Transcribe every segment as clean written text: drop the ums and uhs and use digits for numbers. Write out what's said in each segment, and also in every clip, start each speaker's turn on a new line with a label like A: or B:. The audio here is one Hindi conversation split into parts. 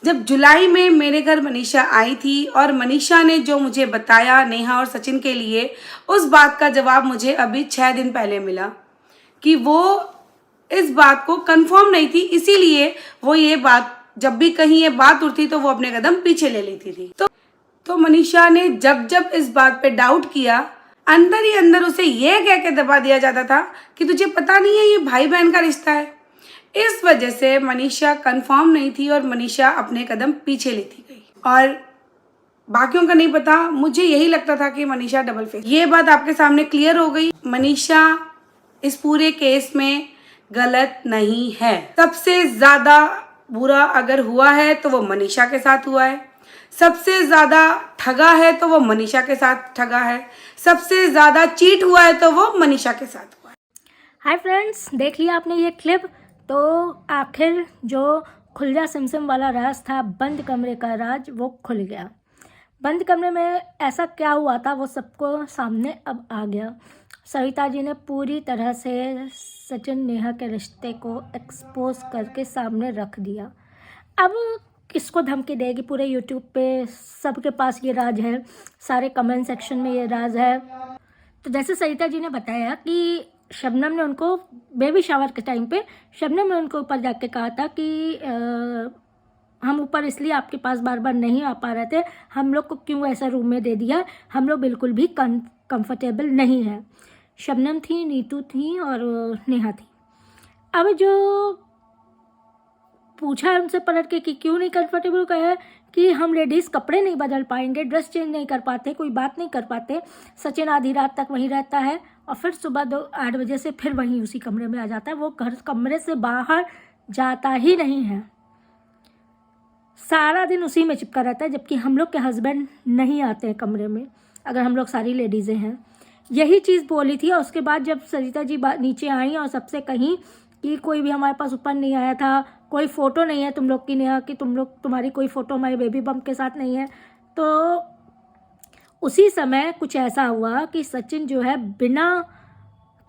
A: जब जुलाई में मेरे घर मनीषा आई थी और मनीषा ने जो मुझे बताया नेहा और सचिन के लिए, उस बात का जवाब मुझे अभी 6 दिन पहले मिला कि वो इस बात को कंफर्म नहीं थी, इसीलिए वो ये बात, जब भी कहीं ये बात उठती तो वो अपने कदम पीछे ले लेती थी। तो मनीषा ने जब जब इस बात पे डाउट किया, अंदर ही अंदर उसे ये कह के दबा दिया जाता था कि तुझे पता नहीं है ये भाई बहन का रिश्ता है। इस वजह से मनीषा कंफर्म नहीं थी और मनीषा अपने कदम पीछे लेती गई। और बाकियों का नहीं पता, मुझे यही लगता था कि मनीषा डबल फेस। ये बात आपके सामने क्लियर हो गई। मनीषा इस पूरे केस में गलत नहीं है। सबसे ज्यादा बुरा अगर हुआ है तो वो मनीषा के साथ हुआ है। सबसे ज्यादा ठगा है तो वो मनीषा के साथ ठगा है। सबसे ज्यादा चीट हुआ है तो वो मनीषा के साथ हुआ है।
B: हाय फ्रेंड्स, देख लिया आपने ये क्लिप। तो आखिर जो खुल जा सिमसिम वाला राज था, बंद कमरे का राज, वो खुल गया। बंद कमरे में ऐसा क्या हुआ था वो सबको सामने अब आ गया। सविता जी ने पूरी तरह से सचिन नेहा के रिश्ते को एक्सपोज करके सामने रख दिया। अब किसको धमकी देगी? पूरे यूट्यूब पे सबके पास ये राज है, सारे कमेंट सेक्शन में ये राज है। तो जैसे सविता जी ने बताया कि शबनम ने उनको बेबी शावर के टाइम पे शबनम ने उनको ऊपर जाके कहा था कि हम ऊपर इसलिए आपके पास बार बार नहीं आ पा रहे थे, हम लोग को क्यों ऐसा रूम में दे दिया, हम लोग बिल्कुल भी कंफर्टेबल नहीं है। शबनम थी, नीतू थी और नेहा थी। अब जो पूछा है उनसे पलट के कि क्यों नहीं कंफर्टेबल, कहा कि हम लेडीज़ कपड़े नहीं बदल पाएंगे, ड्रेस चेंज नहीं कर पाते, कोई बात नहीं कर पाते। सचिन आधी रात तक वहीं रहता है और फिर सुबह 8 बजे से फिर वहीं उसी कमरे में आ जाता है। वो घर कमरे से बाहर जाता ही नहीं है, सारा दिन उसी में चिपका रहता है। जबकि हम लोग के हस्बैंड नहीं आते हैं कमरे में, अगर हम लोग सारी लेडीज़ें हैं। यही चीज़ बोली थी। और उसके बाद जब सरिता जी नीचे आई और सबसे कहीं कि कोई भी हमारे पास ऊपर नहीं आया था, कोई फ़ोटो नहीं है तुम लोग की नेहा कि तुम्हारी कोई फ़ोटो हमारे बेबी बम के साथ नहीं है, तो उसी समय कुछ ऐसा हुआ कि सचिन जो है बिना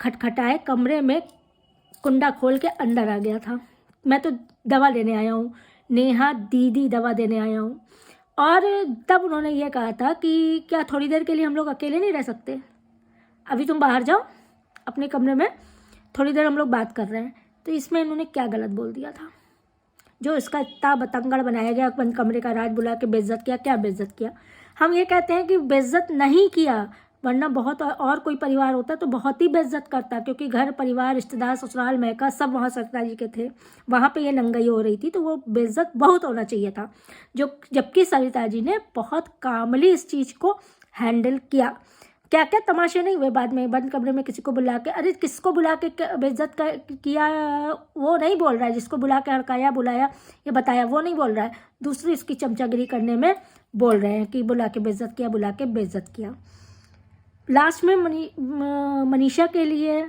B: खटखटाए कमरे में कुंडा खोल के अंदर आ गया था। मैं तो दवा लेने आया हूँ, नेहा दीदी दवा देने आया हूँ। और तब उन्होंने ये कहा था कि क्या थोड़ी देर के लिए हम लोग अकेले नहीं रह सकते? अभी तुम बाहर जाओ अपने कमरे में, थोड़ी देर हम लोग बात कर रहे हैं। तो इसमें इन्होंने क्या गलत बोल दिया था जो इसका इतना बतंगड़ बनाया गया? बंद कमरे का राज बुला के बेइज्जत किया। क्या बेइज्जत किया? हम ये कहते हैं कि बेइज्जत नहीं किया, वरना बहुत और कोई परिवार होता तो बहुत ही बेइज्जत करता, क्योंकि घर परिवार रिश्तेदार ससुराल मैका सब वहाँ सरिता जी के थे। वहाँ पे ये नंगाई हो रही थी तो वो बेइज्जत बहुत होना चाहिए था, जो जबकि सरिता जी ने बहुत कामली इस चीज़ को हैंडल किया। क्या क्या तमाशे नहीं हुए बाद में बंद कमरे में किसी को बुला के? अरे किसको बुला के बेइज्जत किया वो नहीं बोल रहा है, जिसको बुला के हड़काया बुलाया ये बताया वो नहीं बोल रहा है, दूसरी उसकी चमचागिरी करने में बोल रहे हैं कि बुला के बेइज्जत किया, बुला के बेइज्जत किया। लास्ट में मनीषा के लिए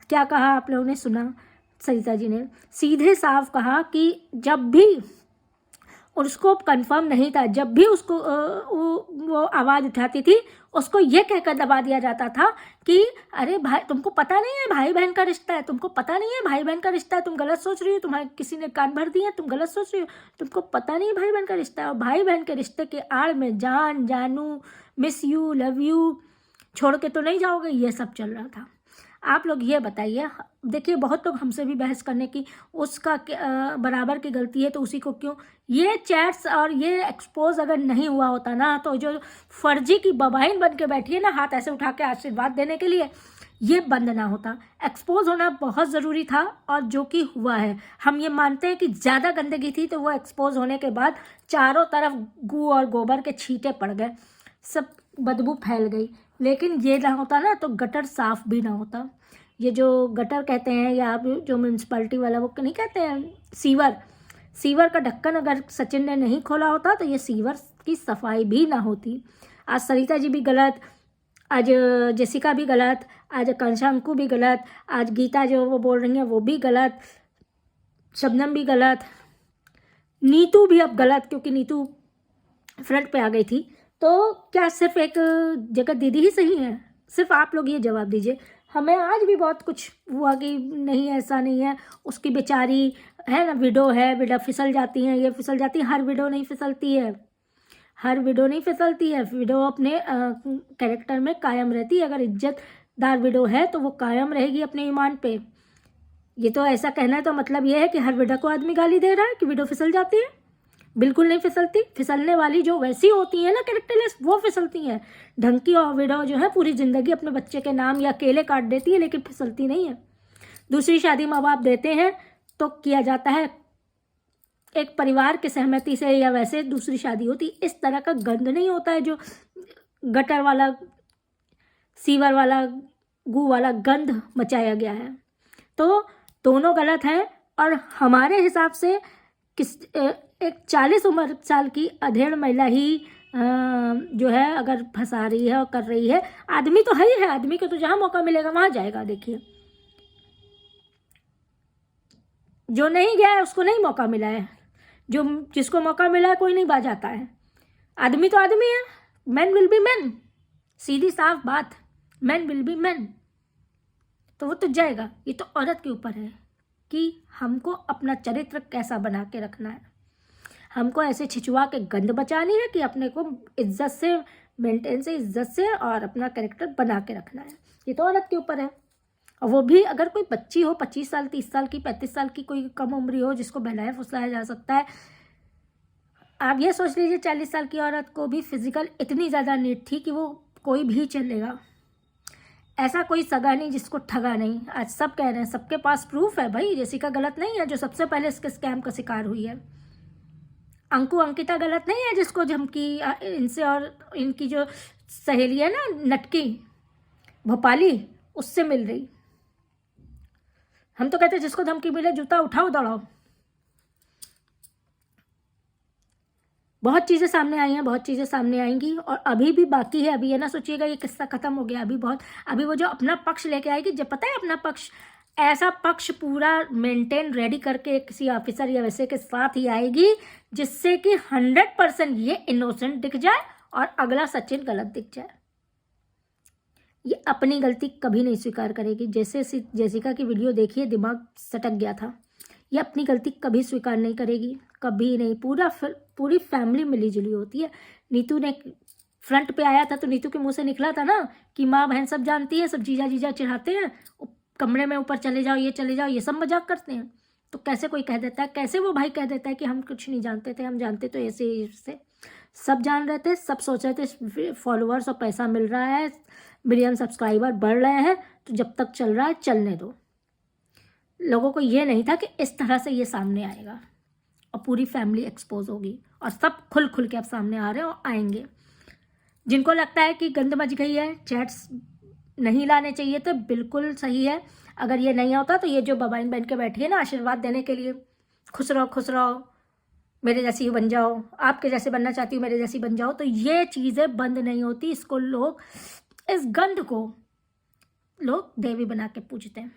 B: क्या कहा आप लोगों ने सुना? सरिता जी ने सीधे साफ कहा कि जब भी उसको कंफर्म नहीं था, जब भी उसको वो आवाज़ उठाती थी उसको ये कहकर दबा दिया जाता था कि अरे भाई तुमको पता नहीं है भाई बहन का रिश्ता है, तुमको पता नहीं है भाई बहन का रिश्ता है, तुम गलत सोच रही हो, तुम्हारे किसी ने कान भर दिए, तुम गलत सोच रही हो, तुमको पता नहीं है भाई बहन का रिश्ता है। और भाई बहन के रिश्ते के आड़ में जान, जानू, मिस यू, लव यू, छोड़ के तो नहीं जाओगे, ये सब चल रहा था। आप लोग ये बताइए। देखिए बहुत लोग हमसे भी बहस करने की, उसका बराबर की गलती है तो उसी को क्यों? ये चैट्स और ये एक्सपोज अगर नहीं हुआ होता ना, तो जो फर्जी की बबाइन बन के बैठी है ना हाथ ऐसे उठा के आशीर्वाद देने के लिए, ये बंद ना होता। एक्सपोज होना बहुत ज़रूरी था और जो कि हुआ है। हम ये मानते हैं कि ज़्यादा गंदगी थी तो वो एक्सपोज होने के बाद चारों तरफ गू और गोबर के छींटे पड़ गए, सब बदबू फैल गई। लेकिन ये ना होता ना तो गटर साफ भी ना होता। ये जो गटर कहते हैं या आप जो म्यूनसिपैलिटी वाला वो नहीं कहते हैं, सीवर का ढक्कन अगर सचिन ने नहीं खोला होता तो ये सीवर की सफाई भी ना होती। आज सरिता जी भी गलत, आज जेसिका भी गलत, आज आकांक्षा अंकु भी गलत, आज गीता जो वो बोल रही हैं वो भी गलत, शबनम भी गलत, नीतू भी अब गलत क्योंकि नीतू फ्रंट पे आ गई थी। तो क्या सिर्फ एक जगह दीदी ही सही है? सिर्फ आप लोग ये जवाब दीजिए। हमें आज भी बहुत कुछ हुआ कि नहीं ऐसा नहीं है, उसकी बेचारी है ना, विडो है, विडो फिसल जाती हैं, ये फिसल जाती है। हर विडो नहीं फिसलती है, हर विडो नहीं फिसलती है। विडो अपने कैरेक्टर में कायम रहती है। अगर इज्जतदार विडो है तो वो कायम रहेगी अपने ईमान पे। ये तो ऐसा कहना है तो मतलब ये है कि हर विडो को आदमी गाली दे रहा है कि विडो फिसल जाती है। बिल्कुल नहीं फिसलती। फिसलने वाली जो वैसी होती है ना कैरेक्टरलेस, वो फिसलती हैं। ढंग की और विडो जो है पूरी ज़िंदगी अपने बच्चे के नाम या केले काट देती है, लेकिन फिसलती नहीं है। दूसरी शादी माँ बाप देते हैं तो किया जाता है एक परिवार की सहमति से, या वैसे दूसरी शादी होती। इस तरह का गंद नहीं होता है जो गटर वाला, सीवर वाला, गू वाला गंद मचाया गया है। तो दोनों गलत हैं। और हमारे हिसाब से एक 40 उम्र साल की अधेड़ महिला ही जो है अगर फंसा रही है और कर रही है, आदमी तो है ही है, आदमी को तो जहाँ मौका मिलेगा वहाँ जाएगा। देखिए, जो नहीं गया है उसको नहीं मौका मिला है, जिसको मौका मिला है कोई नहीं बाज आता है। आदमी तो आदमी है, मैन विल बी मैन, सीधी साफ बात, मैन विल बी मैन। तो वो तो जाएगा। ये तो औरत के ऊपर है कि हमको अपना चरित्र कैसा बना के रखना है। हमको ऐसे छिछुआ के गंद बचानी है कि अपने को इज्जत से, मेंटेन से, इज्जत से और अपना कैरेक्टर बना के रखना है। ये तो औरत के ऊपर है। और वो भी अगर कोई बच्ची हो, 25 साल, 30 साल की, 35 साल की, कोई कम उम्री हो जिसको बहलाया फुसलाया जा सकता है। आप ये सोच लीजिए 40 साल की औरत को भी फिजिकल इतनी ज़्यादा नीड थी कि वो कोई भी चलेगा। ऐसा कोई सगा नहीं जिसको ठगा नहीं। आज सब कह रहे हैं, सबके पास प्रूफ है भाई। जेसिका गलत नहीं है जो सबसे पहले इसके स्कैम का शिकार हुई है। अंकिता गलत नहीं है जिसको धमकी इनसे और इनकी जो सहेली है ना नटकी भोपाली, उससे मिल रही। हम तो कहते हैं जिसको धमकी मिले जूता उठाओ दौड़ाओ। बहुत चीज़ें सामने आई हैं, बहुत चीज़ें सामने आएंगी और अभी भी बाकी है। अभी ये ना सोचिएगा ये किस्सा खत्म हो गया। अभी वो जो अपना पक्ष लेके आएगी, जब पता है अपना पक्ष, ऐसा पक्ष पूरा मेंटेन रेडी करके किसी ऑफिसर या वैसे के साथ ही आएगी जिससे कि 100% ये इनोसेंट दिख जाए और अगला सचिन गलत दिख जाए। ये अपनी गलती कभी नहीं स्वीकार करेगी। जैसे जेसिका की वीडियो देखिए, दिमाग सटक गया था। ये अपनी गलती कभी स्वीकार नहीं करेगी, कभी नहीं। पूरी फैमिली मिली जुली होती है। नीतू ने फ्रंट पे आया था तो नीतू के मुंह से निकला था ना कि माँ बहन सब जानती है, सब जीजा जीजा चिढ़ाते हैं, कमरे में ऊपर चले जाओ, ये चले जाओ, ये सब मजाक करते हैं। तो कैसे कोई कह देता है, कैसे वो भाई कह देता है कि हम कुछ नहीं जानते थे, हम जानते तो ऐसे सब जान रहे थे, सब सोच रहे थे फॉलोअर्स और पैसा मिल रहा है, मिलियन सब्सक्राइबर बढ़ रहे हैं, तो जब तक चल रहा है चलने दो। लोगों को ये नहीं था कि इस तरह से ये सामने आएगा और पूरी फैमिली एक्सपोज होगी और सब खुल के अब सामने आ रहे हैं और आएंगे। जिनको लगता है कि गंद मच गई है, चैट्स नहीं लाने चाहिए थे, बिल्कुल सही है। अगर ये नहीं होता तो ये जो बबाइन बन के बैठी है ना आशीर्वाद देने के लिए, खुश रहो, मेरे जैसी बन जाओ, आपके जैसे बनना चाहती हूँ, मेरे जैसी बन जाओ, तो ये चीज़ें बंद नहीं होती। इसको लोग, इस गंद को लोग देवी बना के पूजते हैं।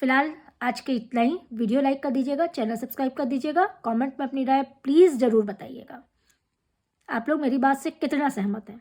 B: फिलहाल आज के इतना ही। वीडियो लाइक कर दीजिएगा, चैनल सब्सक्राइब कर दीजिएगा, कमेंट में अपनी राय प्लीज़ ज़रूर बताइएगा। आप लोग मेरी बात से कितना सहमत हैं।